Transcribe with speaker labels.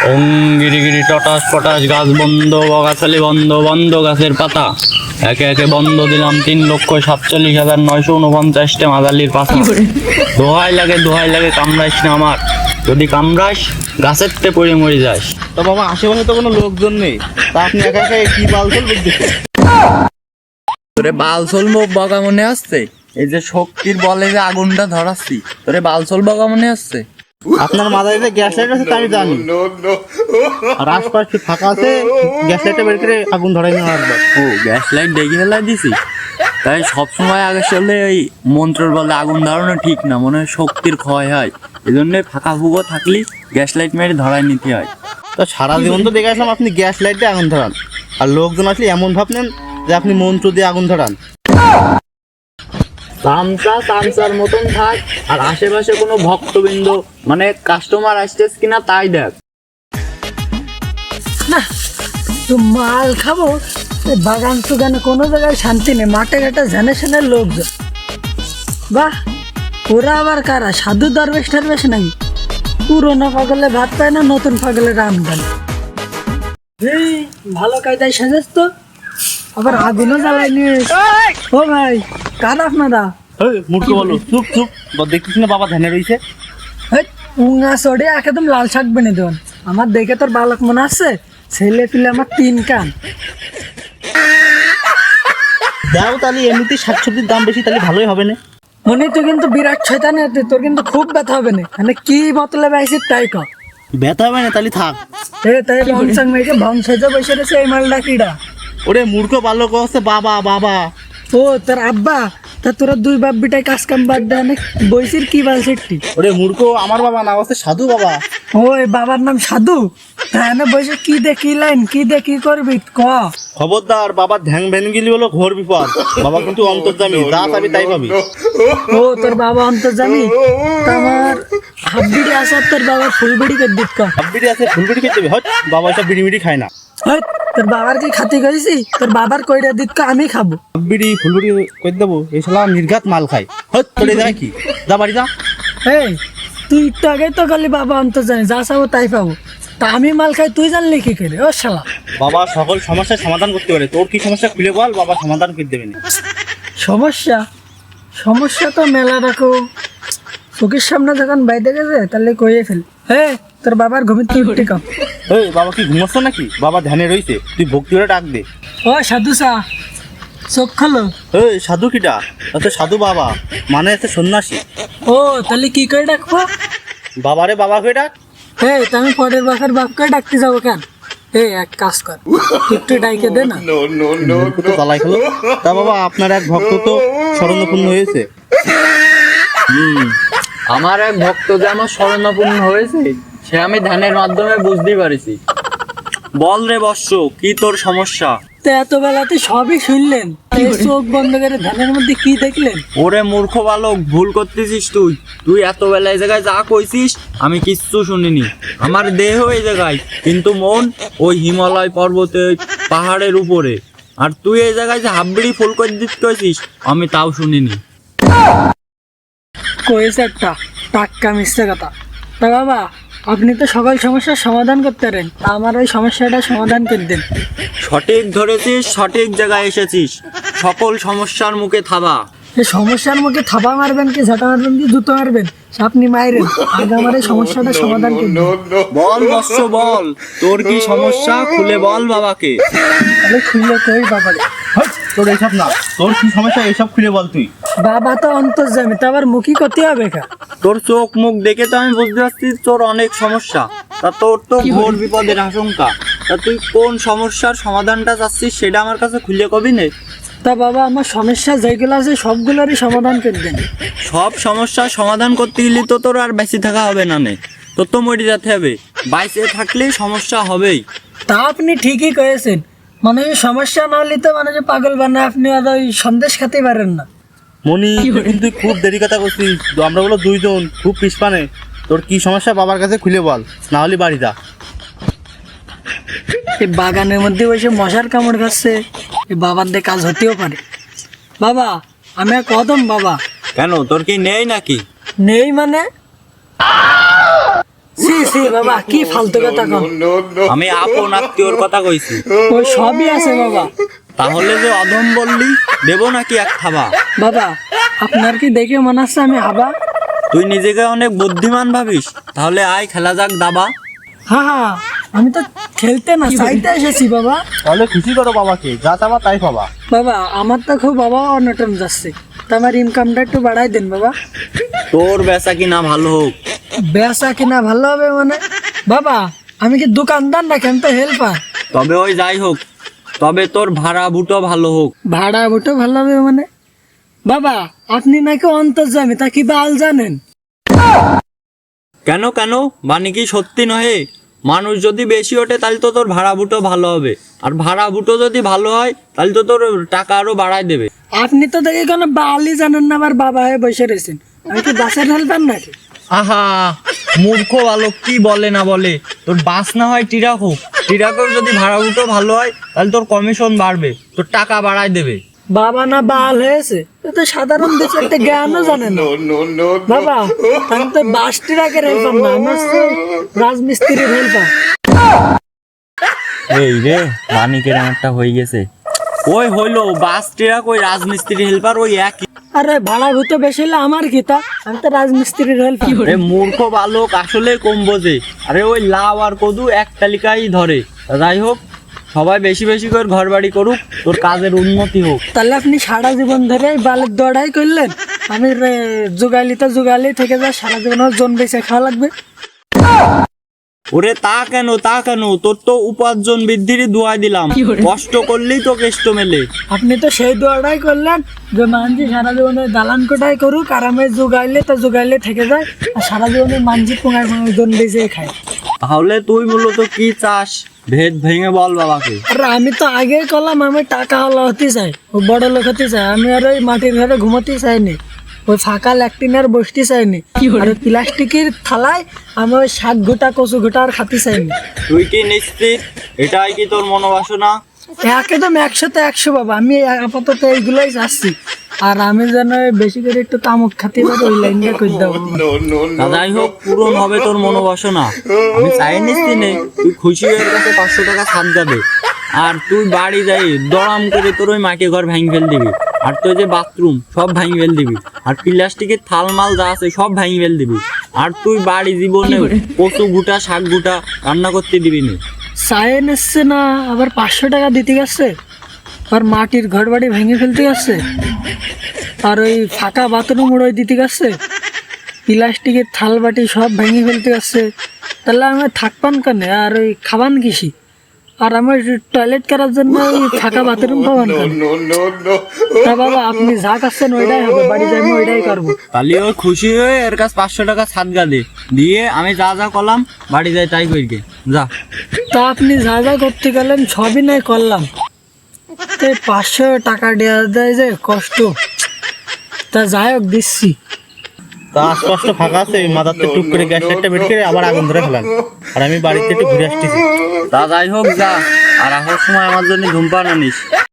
Speaker 1: ওং গিরি গিরি টটাস পটাস, গাছ বন্ধ, বগাছালি বন্ধ, বন্ধ গাছের পাতা। একে একে বন্ধ দিলাম 3,47,949 মাদালির পাতা। দোহাই লাগে কামড়াইস না আমার, যদি কামড়াস গাছের তে পড়ে মরে যাস।
Speaker 2: তো বাবা আশেপাশে তো কোনো লোকজন নেই, তা আপনি একা একা কি বালছল বুঝতেছেন?
Speaker 1: তোরে বালছল বগা মনে আসছে? এই যে শক্তির বলে যে আগুনটা ধরাচ্ছি, তোরে বালছল বগা মনে আসছে?
Speaker 2: আপনার মাথায় যে গ্যাস লাইট আছে তাই জানি, আর আশপাশ কি ফাঁকা আছে, গ্যাস লাইটটা বের করে আগুন ধরাই নিয়ে আসবে।
Speaker 1: ও গ্যাস লাইট দেখে ফেলাই দিছি, তাই সবসময় আগে চলে ওই মন্ত্রের বলে আগুন ধরানো ঠিক না, মনে হয় শক্তির ক্ষয় হয়। এই জন্য ফাঁকা ফুকো থাকলে গ্যাস লাইট মেরে ধরাই নিতে হয়।
Speaker 2: তো সারা জীবন তো দেখে আসলাম আপনি গ্যাস লাইট দিয়ে আগুন ধরান, আর লোকজন আসলে এমন ভাবনেন যে আপনি মন্ত্র দিয়ে আগুন ধরান।
Speaker 1: চামচার মতন থাক, আর আশেপাশে কোনো ভক্তবৃন্দ মানে কাস্টমার আসতেছ কিনা তাই দেখ।
Speaker 3: না তো মাল খাবো, এই বাগান টুগানে কোনো জায়গায় শান্তি নেই, মাঠে ঘাটে ঝানে সেনে লোকজন। বাহ, ওরা আবার কারা, সাধু দরবেশ টরবেশ নাকি? পুরোনো পাগলে ভাত পায় না, নতুন পাগলে রাম দেন। এই ভালো কায়দায় সাজাস তো, আবার আগুনও জ্বালাই নিয়ে। ও ভাই, কার আপনারা?
Speaker 2: মূর্খ বলো, চুপ চুপ, দেখতেছি না বাবা ধ্যানে রয়েছে।
Speaker 3: উঙা চড়ে একদম লাল শাক বেনে দেন। আমার দেখে তোর বালক মনে আছে, ছেলে পিলে আমার 3 কান।
Speaker 2: দাও তাহলে, এমনিতেই শাকসবজির দাম বেশি, তাহলে ভালোই হবে না।
Speaker 3: মনে তুই কিন্তু বিরাট শয়তান, তোর কিন্তু খুব ব্যথা হবে না। মানে কি মতলবে আইছিস তাই কর।
Speaker 2: ব্যথা হবে না তাহলে থাক।
Speaker 3: তাই ভংসাং মেয়েকে ভংসেজে বসে রয়েছে, এই মালটা কিডা?
Speaker 2: ওরে মূর্খ বালক হচ্ছে বাবা। বাবা
Speaker 3: ও তোর আব্বা? তা তোরা 2 বাপ বিটাই কাজ কাম বাদ দেয় অনেক বইসির কি বালছিটি?
Speaker 2: ওরে মূর্খ আমার বাবা না, হচ্ছে সাধু বাবা।
Speaker 3: ও এই বাবার নাম সাধু? হ্যাঁ না, বসে কি দেখি লাইন, কি দেখি করবি ক।
Speaker 2: খবরদার, বাবার ধ্যান ভ্যান গেলি হলো ঘোর বিপদ। বাবা কিন্তু অন্তর্যামী, যা পাবি তাই পাবি।
Speaker 3: ও তোর বাবা অন্তর্জামী? তা আমার হাববিড়ি আছে, আর তোর বাবার ফুলবিড়ি কে দিত কা?
Speaker 2: হাববিড়ি আছে, ফুলবিড়ি খেতে হবে। হট, বাবা এসব বিড়ি মিড়ি খায় না।
Speaker 3: হ্যাঁ, তোর বাবার কি খাতি করেছি? তোর বাবার কইরা দিত কা, আমি খাবো।
Speaker 2: হাববিড়ি ফুলবিড়ি করে দেবো, এই শালা নির্ঘাত মাল খায়। হট, তোরে যায় কি, যা বাড়ি যা।
Speaker 3: এই তুই একটু আগে তো খালি বাবা অন্তর্জামী, যা চাবো তাই পাবো। তা আমি মাল খাই, তুই জানলি কি করে? ও শালা,
Speaker 2: বাবা সকল সমস্যার সমাধান করতে পারে, তোর কি সমস্যা খুলে বল, বাবা সমাধান করে দেবে না।
Speaker 3: সমস্যা তো মেলা রাখো, চোখের সামনে যখন বাইরে গেছে তাহলে কইয়ে ফেল। হ্যাঁ, তোর বাবার ঘুমিয়ে তুই উঠে কাম।
Speaker 2: এই বাবা কি ঘুমাচ্ছ নাকি? বাবা ধ্যানে রইছে, তুই ভক্তি করে ডাক দে।
Speaker 3: ও সাধু সা, চোখ খোলো।
Speaker 2: এই সাধু কিটা? আচ্ছা সাধু বাবা মানে আছে সন্ন্যাসী।
Speaker 3: ও তাহলে কি করে ডাকবো?
Speaker 2: বাবারে বাবা করে ডাক।
Speaker 3: এই তো আমি পরের বাপের বাপকে ডাকতে যাবো কেন? এই এক কাজ কর, একটু ডাইকে দে না।
Speaker 2: তো জ্বালাই খেলো। তা বাবা আপনার এক ভক্ত তো শরণাপন্ন হয়েছে।
Speaker 1: আমার এক ভক্ত যে আমার শরণাপন্ন হয়েছে, সে আমি ধ্যানের মাধ্যমে বুঝতে পারিছি। বল রে বৎস, কি তোর সমস্যা?
Speaker 3: তো এত বেলাতে সবই শুনলেন, এই চোখ বন্ধ করে ধানের মধ্যে কি দেখলেন?
Speaker 1: ওরে মূর্খ বালক, ভুল করতেছিস তুই এত বেলা এই জায়গায় যা কইছিস আমি কিচ্ছু শুনিনি। আমার দেহ এই জায়গায়, কিন্তু মন ওই হিমালয় পর্বতে, পাহাড়ের উপরে। আর তুই এই জায়গায় যে হাবড়ি ফুল করে দিতে কইছিস, আমি তাও শুনিনি।
Speaker 3: কয়েছে একটা টাক্কা মিথ্যে কথা। তা বাবা, আপনি তো সকল সমস্যার সমাধান করতে পারেন, তা আমার ওই সমস্যাটা সমাধান করে দেন।
Speaker 1: সঠিক ধরেছিস, সঠিক জায়গায় এসেছিস। সকল সমস্যার মুখে থাবা।
Speaker 3: এই সমস্যার মুখে থাবা মারবেন কি ঝাঁটা মারবেন কি জুতো মারবেন, আপনি মাইরেন, আগে আমার এই সমস্যাটা সমাধান করে দেন।
Speaker 1: বল বৎস বল, তোর কি সমস্যা খুলে বল বাবাকে।
Speaker 3: তাহলে খুলে কই বাবারে।
Speaker 2: হট, তোর এইসব না, তোর কি সমস্যা এইসব খুলে বল তুই।
Speaker 3: বাবা তো অন্তর্যামী, তা আবার মুখই করতে হবে কা?
Speaker 1: তোর চোখ মুখ দেখে তো আমি বুঝতে পারছি তোর অনেক সমস্যা। তা তোর তো ঘোর বিপদের আশঙ্কা। তা তুই কোন সমস্যার সমাধানটা চাচ্ছিস সেটা আমার কাছে খুলে কবি নে।
Speaker 3: তা বাবা, আমার সমস্যা যেগুলো আছে সবগুলোরই সমাধান করে দেন।
Speaker 1: সব সমস্যার সমাধান করতে গেলে তো তোর আর বেঁচে থাকা হবে না নে, তোর তো মরে যেতে হবে। বাইসে থাকলে সমস্যা হবেই।
Speaker 3: তা আপনি ঠিকই কয়েছেন, মানে এই সমস্যা না হলে তো মানে যে পাগল বানায়, আপনি আর ওই সন্দেশ খেতে পারেন না।
Speaker 2: মনি তুই কিন্তু খুব দেরি কথা করছিস, আমরা বলো দুইজন খুব পিছপানে। তোর কি সমস্যা বাবার কাছে খুলে বল, না হলে বাড়ি যা।
Speaker 3: এই বাগানের মধ্যে বসে মশার কামড় খাচ্ছে, এই বাবার দিয়ে কাজ হতেও পারে। বাবা আমি আর কদম বাবা।
Speaker 1: কেন, তোর কি নেই নাকি?
Speaker 3: নেই মানে? সি সি বাবা কি ফালতু কথা কন।
Speaker 1: আমি আপন আত্মীয়র কথা কইছি।
Speaker 3: ওই সবই আছে বাবা।
Speaker 1: তাহলে যে অধম বললি, দেবো নাকি এক খাবা?
Speaker 3: বাবা আপনার কি দেখে মনে হচ্ছে আমি হাবা?
Speaker 1: তুই নিজেকে অনেক বুদ্ধিমান ভাবিস? তাহলে আয় খেলা যাক দাবা।
Speaker 3: হ্যাঁ হ্যাঁ, আমি তো খেলতে না চাইতে এসেছি বাবা।
Speaker 2: তাহলে খুশি করো বাবাকে, যা চাবা তাই পাবা।
Speaker 3: বাবা আমার তো খুব বাবা অনটন যাচ্ছে, তা আমার ইনকামটা একটু বাড়াই দেন বাবা।
Speaker 1: তোর বেচা কিনা ভালো হোক।
Speaker 3: বেচা কিনা ভালো হবে মানে? বাবা আমি কি দোকানদার নাকি, আমি তো হেল্পার।
Speaker 1: তবে ওই যাই হোক, তবে তোর ভাড়া বুটো ভালো হোক।
Speaker 3: ভাড়া বুটো ভালো হবে মানে? বাবা আপনি নাকি অন্তর্যামী, তা কি বাল জানেন?
Speaker 1: কেন কেন, মানে কি সত্যি নহে? মানুষ যদি বেশি ওঠে তাহলে তো তোর ভাড়া বুটো ভালো হবে, আর ভাড়া বুটো যদি ভালো হয় তাহলে তো তোর টাকা আরো বাড়ায় দেবে।
Speaker 3: আপনি তো দেখি কোনো বালই জানেন না, আমার বাবা হয়ে বসে রয়েছেন। আমি কি বাসের হেল্পার নাকি?
Speaker 1: আহা, মূর্খ বালক কি বলে না বলে। তোর বাস না হয় টিরাক হোক, টিরাকের যদি ভাড়া বুটো ভালো হয় তাহলে তোর কমিশন বাড়বে, তোর টাকা বাড়ায় দেবে।
Speaker 3: বাবা না বাল হয়েছে, এ তো সাধারণ দেশে একটা জ্ঞানও জানে না। বাবা আমি তো বাস ট্রাকের হেল্পার না, আমি হচ্ছে রাজমিস্ত্রির হেল্পার।
Speaker 1: এই রে, মানিকের একটা হয়ে গেছে। ওই হইলো বাস ট্রাক, ওই রাজমিস্ত্রি হেল্পার ওই একই।
Speaker 3: আরে ভাড়া ভূত বেশি হলে আমার কি, তা আমি তো রাজমিস্ত্রির হেল্পার।
Speaker 1: এ মূর্খ বালক আসলে কম বোঝে। আরে ওই লাউ আর কদু এক তালিকায় ধরে। যাই হোক, সবাই বেশি বেশি করে ঘর বাড়ি করুক, তোর কাজের উন্নতি হোক।
Speaker 3: তাহলে আপনি সারা জীবন ধরে এই বালের দৌড়াই করলেন, আমি জোগালি থেকে যা সারা জীবন আমার জন বেঁচে খাওয়া লাগবে।
Speaker 1: ওরে তা কেন তা কেন, তোর তো উপার্জন বৃদ্ধির দোয়াই দিলাম, কষ্ট করলেই তো কেষ্ট মেলে।
Speaker 3: আপনি তো সেই দৌড়াই করলেন যে মানজি সারা জীবন ওই দালান কোটাই করুক, আর আমি জোগাইলে থেকে যায়, আর সারা জীবন ওই মানজি পোঙায় জন বেঁচে খায়।
Speaker 1: তাহলে তুই মূলত কি চাস, ভেদ ভেঙে বল বাবাকে।
Speaker 3: আরে আমি তো আগেই করলাম, আমি টাকা হলা হতে চাই, ও বড় লোক হতে চাই। আমি আর ওই মাটির ঘরে ঘুমোতে চাইনি, ওই ফাঁকা ল্যাট্রিনের বসতে চাইনি, আর ওই প্লাস্টিকের থালায় আমি ওই শাক গোটা কচু গোটা আর খাতে চাইনি।
Speaker 1: তুই কি নিশ্চিত এটাই কি তোর মনোবাসনা?
Speaker 3: একদম 100-100 বাবা, আমি আপাতত এইগুলোই চাচ্ছি। আর আমি যেন বেশি করে একটু তামুক খাতে পারি, ওই লাইনটা করে দেবো।
Speaker 1: তা যাই হোক, পূরণ হবে তোর মনোবাসনা। আমি চাই নিচ্ছি নে, তুই খুশি হয়ে কাছে 500 টাকা ছাদ যাবে, আর তুই বাড়ি যাই দড়াম করে তোর ওই মাটি ঘর ভাঙি ফেল দিবি, আর তুই যে বাথরুম সব ভাঙি ফেল দিবি, আর প্লাস্টিকের থালমাল যা আছে সব ভাঙি ফেল দিবি, আর তুই বাড়ি জীবনে কচু গুটা শাক গুটা রান্না করতে দিবি না।
Speaker 3: সায়েন এসছে না, আবার 500 টাকা দিতে গেছে, আর মাটির ঘর বাড়ি ভেঙে ফেলতে গেছে, আর ওই ফাঁকা বাথরুম উড়াই দিতে গেছে, প্লাস্টিকের থাল বাটি সব ভেঙে ফেলতে গেছে। তাহলে আমি থাকবান কেন, আর ওই খাবান কিসি, আর আমার টয়লেট করার জন্য ওই ফাঁকা বাথরুম পাবান কেন? তা বাবা আপনি যা করছেন ওইটাই হবে, বাড়ি যাই আমি ওইটাই করবো।
Speaker 1: তাহলে ওই খুশি হয়ে এর কাছে 500 টাকা ছাদ দে, দিয়ে আমি যা যা করলাম বাড়ি যাই তাই করি যা।
Speaker 3: তা আপনি যা যা করতে গেলেন সবই নাই করলাম, তো 500 টাকা দেওয়া দেয় যে কষ্ট। তা যাই হোক দিচ্ছি।
Speaker 2: তা আশপাশটা ফাঁকা আছে, মাথাতে টুক করে গ্যাস লাইটটা বের করে আবার আগুন ধরে ফেলান, আর আমি বাড়িতে একটু ঘুরে আসতেছি।
Speaker 1: তা যাই হোক যা, আর আসার সময় আমার জন্য ধূমপান আনিস।